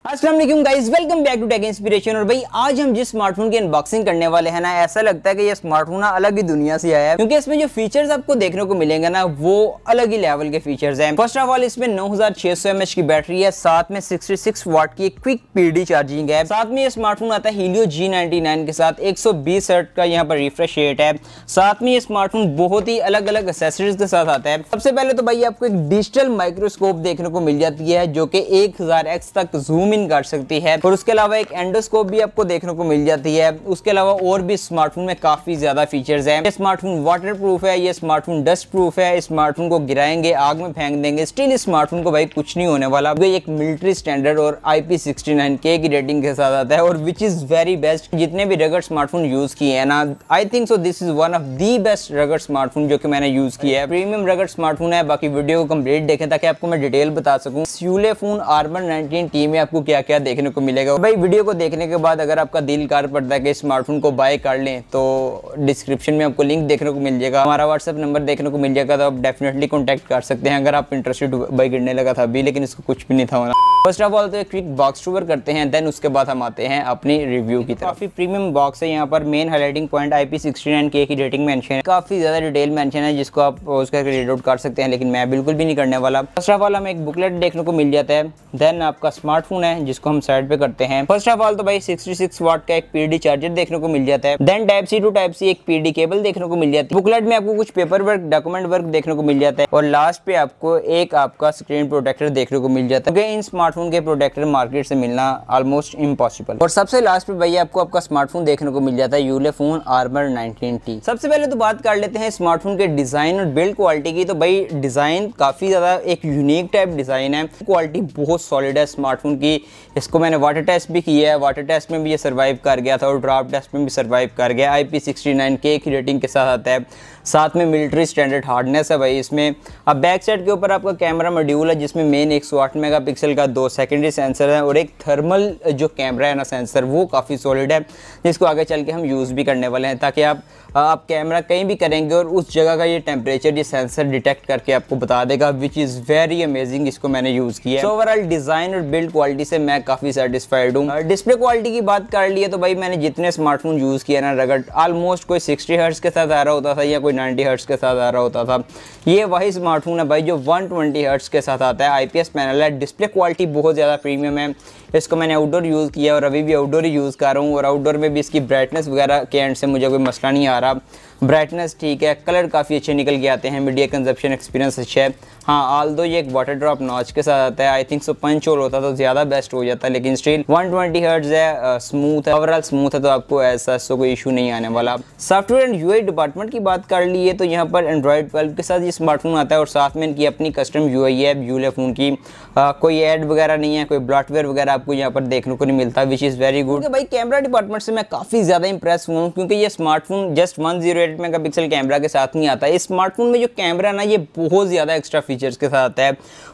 अस्सलाम वालेकुम guys, welcome back to tech inspiration. और भाई आज हम जिस स्मार्टफोन की अनबॉक्सिंग करने वाले हैं ना, ऐसा लगता है कि ये स्मार्टफोन ना अलग ही दुनिया से आया है, क्योंकि इसमें जो फीचर्स आपको देखने को मिलेंगे ना वो अलग ही लेवल के फीचर्स हैं। फर्स्ट ऑफ ऑल इसमें 9600 mAh की बैटरी है, साथ में 66 वाट की क्विक पीडी चार्जिंग है। साथ में ये स्मार्टफोन आता है हीलियो G99 के साथ, 120 हर्ट्ज का यहाँ पर रिफ्रेश रेट है। साथ में ये स्मार्टफोन बहुत ही अलग अलग एक्सेसरीज के साथ आता है। सबसे पहले तो भाई आपको एक डिजिटल माइक्रोस्कोप देखने को मिल जाती है जो कि 1000x तक जूम इन कर सकती है, और उसके अलावा एक एंडोस्कोप भी आपको देखने को मिल जाती है। उसके अलावा और भी स्मार्टफोन में काफी ज्यादा फीचर्स हैं। ये स्मार्टफोन वाटर प्रूफ है, ये स्मार्टफोन डस्ट प्रूफ है। इस स्मार्टफोन को गिराएंगे, आग में फेंक देंगे, स्टिल इस स्मार्टफोन को भाई कुछ नहीं होने वाला। ये एक मिलिट्री स्टैंडर्ड और IP69K की रेटिंग के साथ आता है, और विच इज वेरी बेस्ट। जितने भी रगड़ स्मार्टफोन यूज किए हैं ना, I think so this is one of the best रगड़ स्मार्टफोन जो कि मैंने यूज किया है। प्रीमियम रगड़ स्मार्टफोन है। बाकी वीडियो को कंप्लीट देखें ताकि आपको मैं डिटेल बता सकूं यूलेफोन आर्मर 19T में आपको क्या क्या देखने को मिलेगा। भाई वीडियो को देखने के बाद अगर आपका दिल कार पड़ता है कि स्मार्टफोन को बाय कर लें, तो डिस्क्रिप्शन में आपको लिंक देखने को मिल जाएगा, हमारा व्हाट्सएप नंबर देखने को मिल जाएगा, तो आप डेफिनेटली कॉन्टैक्ट कर सकते हैं अगर आप इंटरेस्टेड। बाय करने लगा था अभी, लेकिन इसको कुछ भी नहीं था होना। फर्स्ट ऑफ ऑल तो एक क्विक बॉक्स टूर करते हैं, देन उसके बाद हम आते हैं अपनी रिव्यू की तरफ। काफी प्रीमियम बॉक्स है। यहाँ पर मेन हाईलाइटिंग पॉइंट IP69K की रेटिंग मेंशन है, काफी ज्यादा डिटेल मेंशन है जिसको आप पॉज करके रीड आउट कर सकते हैं, लेकिन मैं बिल्कुल भी नहीं करने वाला। फर्स्ट ऑफ ऑल हमें एक बुकलेट देखने को मिल जाता है, देन आपका स्मार्टफोन है जिसको हम साइड पे करते हैं। फर्स्ट ऑफ ऑल तो भाई 66 वाट का एक पीडी चार्जर देखने को मिल जाता है, then type C to type C एक पीडी केबल देखने को मिल जाती है। बुकलेट में आपको कुछ पेपर वर्क, डॉक्यूमेंट वर्क देखने को मिल जाता है, और लास्ट पे आपको एक आपका स्क्रीन प्रोटेक्टर देखने को मिल जाता है, क्योंकि इन स्मार्टफोन के प्रोटेक्टर मार्केट से मिलना ऑलमोस्ट इम्पॉसिबल। और सबसे लास्ट पे भैया आपको आपका स्मार्टफोन देखने को मिल जाता है यूलेफोन आर्मर 19T। सबसे पहले तो बात कर लेते हैं स्मार्टफोन के डिजाइन और बिल्ड क्वालिटी की। तो भाई डिजाइन काफी ज्यादा एक यूनिक टाइप डिजाइन है, क्वालिटी बहुत सॉलिड है स्मार्टफोन की। इसको मैंने वाटर टेस्ट भी किया है, वाटर टेस्ट में भी ये सर्वाइव कर गया था, और ड्राफ्ट टेस्ट में भी सर्वाइव कर गया। IP69K की रेटिंग के साथ आता है, साथ में मिलिट्री स्टैंडर्ड हार्डनेस है भाई इसमें। अब बैक साइड के ऊपर आपका कैमरा मॉड्यूल है जिसमें मेन 108 मेगापिक्सल का 2 सेकेंडरी सेंसर है, और एक थर्मल जो कैमरा है ना सेंसर, वो काफ़ी सॉलिड है, जिसको आगे चल के हम यूज़ भी करने वाले हैं, ताकि आप कैमरा कहीं भी करेंगे और उस जगह का ये टेम्परेचर ये सेंसर डिटेक्ट करके आपको बता देगा, विच इज़ वेरी अमेजिंग। इसको मैंने यूज़ किया है। ओवरऑल डिज़ाइन और बिल्ड क्वालिटी से मैं काफ़ी सेटिस्फाइड हूँ। डिस्प्ले क्वालिटी की बात कर ली है तो भाई मैंने जितने स्मार्टफोन यूज़ किया ना रगड़, ऑलमोस्ट कोई 60 हर्ट्ज के साथ आ रहा होता था या कोई 90 हर्ट्ज के साथ आ रहा होता था। ये वही स्मार्टफोन है भाई जो 120 हर्ट्ज के साथ आता है। IPS पैनल है, डिस्प्ले क्वालिटी बहुत ज़्यादा प्रीमियम है। इसको मैंने आउटडोर यूज़ किया और अभी भी आउटडोर ही यूज़ कर रहा हूँ, और आउटडोर में भी इसकी ब्राइटनेस वगैरह के एंड से मुझे कोई मसला नहीं आ रहा। ब्राइटनेस ठीक है, कलर काफ़ी अच्छे निकल के आते हैं, मीडिया कंजप्शन एक्सपीरियंस अच्छा है। हाँ, ऑल दो ये एक वाटर ड्रॉप नॉच के साथ आता है। I think so punch hole होता तो ज़्यादा बेस्ट हो जाता, लेकिन स्टिल 120 हर्ट्ज है, स्मूथ है, ओवरऑल स्मूथ है, तो आपको ऐसा कोई इशू नहीं आने वाला। सॉफ्टवेयर एंड UI डिपार्टमेंट की बात कर ली है तो यहाँ पर एंड्रॉइड 12 के साथ ये स्मार्टफोन आता है, और साथ में इनकी अपनी कस्टम UI है यूलेफोन की। कोई ऐड वगैरह नहीं है, कोई ब्लॉटवेयर वगैरह आपको यहाँ पर देखने को नहीं मिलता, विच इज़ वेरी गुड। भाई कैमरा डिपार्टमेंट से मैं काफ़ी ज़्यादा इंप्रेस हूँ, क्योंकि ये स्मार्टफोन जस्ट 108 मेगापिक्सल कैमरा के साथ नहीं आता है। इस स्मार्टफोन में जो कैमरा है ना, ये बहुत ज़्यादा एक्स्ट्रा फीचर्स के साथ आता है।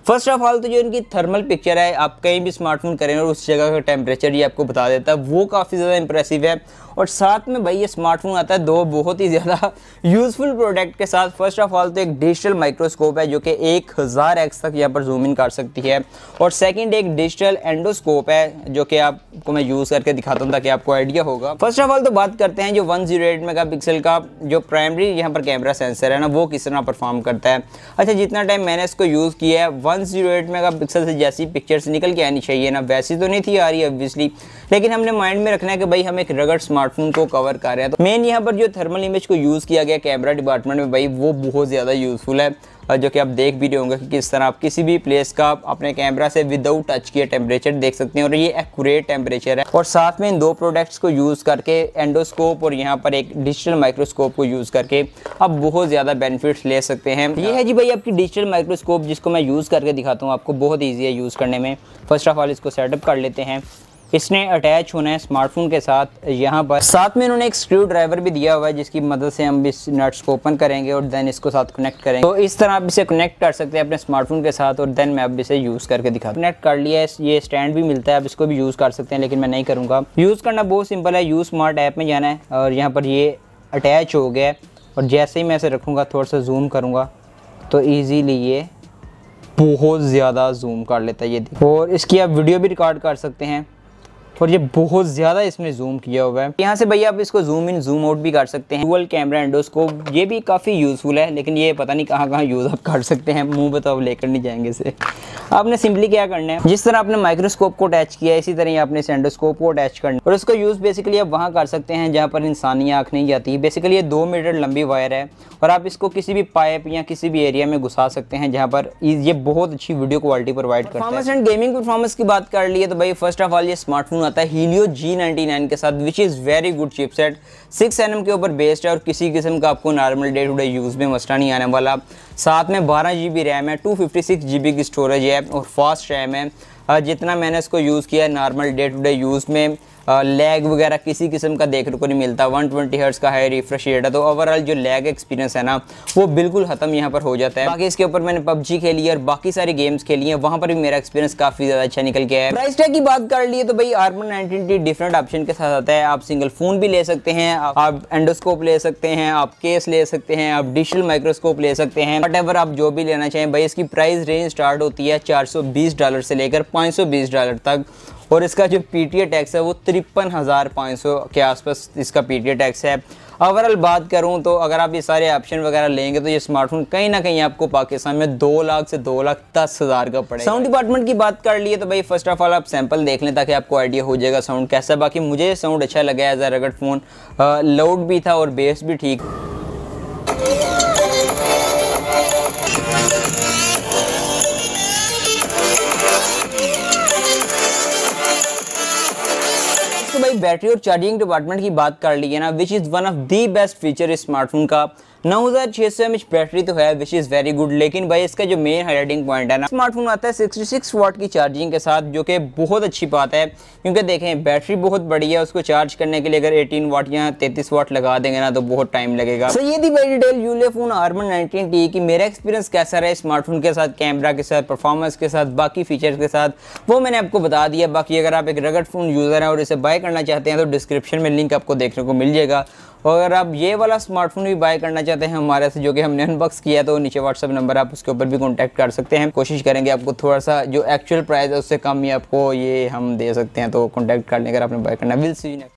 फर्स्ट ऑफ ऑल तो जो इनकी थर्मल पिक्चर है, आप कहीं भी स्मार्टफोन करें और उस जगह का टेम्परेचर ये आपको बता देता है, वो काफ़ी ज़्यादा इंप्रेसिव है। और साथ में भाई ये स्मार्टफोन आता है दो बहुत ही ज़्यादा यूज़फुल प्रोडक्ट के साथ। फर्स्ट ऑफ ऑल तो एक डिजिटल माइक्रोस्कोप है जो कि 1000x तक यहाँ पर जूम इन कर सकती है, और सेकंड एक डिजिटल एंडोस्कोप है जो कि आपको मैं यूज़ करके दिखाता हूँ ताकि आपको आइडिया होगा। फर्स्ट ऑफ ऑल तो बात करते हैं जो 108 मेगापिक्सल का जो प्राइमरी यहाँ पर कैमरा सेंसर है ना, वो किस तरह परफॉर्म करता है। अच्छा, जितना टाइम मैंने इसको यूज़ किया है, 108 मेगापिक्सल से जैसी पिक्चर्स निकल के आनी चाहिए ना, वैसी तो नहीं थी आ रही ऑब्वियसली, लेकिन हमने माइंड में रखना है कि भाई हम एक रगड़ स्मार्टफोन को कवर कर रहे हैं। तो मेन यहाँ पर जो थर्मल इमेज को यूज़ किया गया कैमरा डिपार्टमेंट में भाई, वो बहुत ज़्यादा यूज़फुल है, जो कि आप देख भी रहे होंगे कि किस तरह आप किसी भी प्लेस का अपने कैमरा से विदाउट टच किए टेम्परेचर देख सकते हैं, और ये एक्यूरेट टेम्परेचर है। और साथ में इन दो प्रोडक्ट्स को यूज़ करके, एंडोस्कोप और यहाँ पर एक डिजिटल माइक्रोस्कोप को यूज़ करके आप बहुत ज़्यादा बेनिफिट्स ले सकते हैं। ये है जी भाई आपकी डिजिटल माइक्रोस्कोप, जिसको मैं यूज़ करके दिखाता हूँ आपको, बहुत ईजी है यूज़ करने में। फर्स्ट ऑफ ऑल इसको सेटअप कर लेते हैं। इसने अटैच होना है स्मार्टफोन के साथ। यहाँ पर साथ में इन्होंने एक स्क्रू ड्राइवर भी दिया हुआ है जिसकी मदद से हम इस नट्स को ओपन करेंगे और देन इसको साथ कनेक्ट करेंगे। तो इस तरह आप इसे कनेक्ट कर सकते हैं अपने स्मार्टफोन के साथ, और देन मैं अब इसे यूज़ करके दिखा। कनेक्ट कर लिया है, ये स्टैंड भी मिलता है, आप इसको भी यूज़ कर सकते हैं, लेकिन मैं नहीं करूँगा। यूज़ करना बहुत सिंपल है, यूज़ स्मार्ट ऐप में जाना है और यहाँ पर ये अटैच हो गया है, और जैसे ही मैं इसे रखूँगा, थोड़ा सा जूम करूँगा तो ईजीली ये बहुत ज़्यादा जूम कर लेता है ये, और इसकी आप वीडियो भी रिकॉर्ड कर सकते हैं, और ये बहुत ज़्यादा इसमें जूम किया हुआ है। यहाँ से भैया आप इसको जूम इन जूम आउट भी कर सकते हैं। डुअल कैमरा एंडोस्कोप, ये भी काफ़ी यूज़फुल है, लेकिन ये पता नहीं कहाँ कहाँ यूज़ आप कर सकते हैं, मुंह पे तो आप लेकर नहीं जाएंगे इसे। आपने सिंपली क्या करना है, जिस तरह आपने माइक्रोस्कोप को अटैच किया है इसी तरह ही आपने इस एंडोस्कोप को अटैच करना है, और उसका यूज़ बेसिकली आप वहाँ कर सकते हैं जहाँ पर इंसानी आँख नहीं जाती। बेसिकली ये 2 मीटर लंबी वायर है, और आप इसको किसी भी पाइप या किसी भी एरिया में घुसा सकते हैं जहाँ पर ये बहुत अच्छी वीडियो क्वालिटी प्रोवाइड करता है। परफॉर्मेंस एंड गेमिंग परफॉर्मेंस की बात कर लिए तो भाई फर्स्ट ऑफ ऑल ये स्मार्टफोन आता है हीलियो G99 के साथ, which is very good chipset. 6nm के ऊपर बेस्ड है, और किसी किस्म का आपको normal day to day use में मसला नहीं आने वाला। साथ में 12 GB रैम है, 256 GB की स्टोरेज है, और फास्ट रैम है। जितना मैंने इसको यूज़ किया है normal day to day use में लैग वगैरह किसी किस्म का देखने को नहीं मिलता। 120 हर्ट्ज़ का है रिफ्रेश रेट है, तो ओवरऑल जो लैग एक्सपीरियंस है ना वो बिल्कुल ख़त्म यहाँ पर हो जाता है। बाकी इसके ऊपर मैंने PUBG खेली है और बाकी सारी गेम्स खेली हैं, वहाँ पर भी मेरा एक्सपीरियंस काफ़ी ज़्यादा अच्छा निकल के है। प्राइस टैग की बात कर लिए तो भाई Armor 19T डिफरेंट ऑप्शन के साथ आता है। आप सिंगल फ़ोन भी ले सकते हैं, आप एंडोस्कोप ले सकते हैं, आप केस ले सकते हैं, आप डिजिटल माइक्रोस्कोप ले सकते हैं, वट आप जो भी लेना चाहें। भाई इसकी प्राइस रेंज स्टार्ट होती है $420 से लेकर $520 तक, और इसका जो PTA टैक्स है वो 53,500 के आसपास इसका PTA टैक्स है। ओवरऑल बात करूं तो अगर आप ये सारे ऑप्शन वगैरह लेंगे तो ये स्मार्टफोन कहीं ना कहीं आपको पाकिस्तान में 2 लाख से 2,10,000 का पड़ेगा। साउंड डिपार्टमेंट की बात कर लिए तो भाई फर्स्ट ऑफ ऑल आप सैंपल देख लें ताकि आपको आइडिया हो जाएगा साउंड कैसा है। बाकी मुझे साउंड अच्छा लगा एज अ रगड़ फ़ोन, लाउड भी था और बेस भी ठीक। तो भाई बैटरी और चार्जिंग डिपार्टमेंट की बात कर ली है ना, which is one of the best feature इस स्मार्टफोन का। 9600 mAh बैटरी तो है विच इज़ वेरी गुड, लेकिन भाई इसका जो मेन हाईलाइटिंग पॉइंट है ना, स्मार्टफोन आता है 66 वाट की चार्जिंग के साथ, जो कि बहुत अच्छी बात है क्योंकि देखें बैटरी बहुत बड़ी है, उसको चार्ज करने के लिए अगर 18 वाट या 33 वाट लगा देंगे ना तो बहुत टाइम लगेगा। तो ये थी भाई डिटेल यूलेफोन Armor 19T की। मेरा एक्सपीरियंस कैसा रहा स्मार्टफोन के साथ, कैमरा के साथ, परफॉर्मेंस के साथ, बाकी फीचर्स के साथ, वो मैंने आपको बता दिया। बाकी अगर आप एक रगड़ फ़ोन यूज़र हैं और इसे बाय करना चाहते हैं तो डिस्क्रिप्शन में लिंक आपको देखने को मिल जाएगा। और अगर आप ये वाला स्मार्टफोन भी बाय करना चाहते हैं हमारे से, जो कि हमने अनबॉक्स किया, तो नीचे व्हाट्सअप नंबर आप उसके ऊपर भी कांटेक्ट कर सकते हैं। कोशिश करेंगे आपको थोड़ा सा जो एक्चुअल प्राइस है उससे कम ही आपको ये हम दे सकते हैं, तो कांटेक्ट कर लें अगर आपने बाय करना। Will see you next.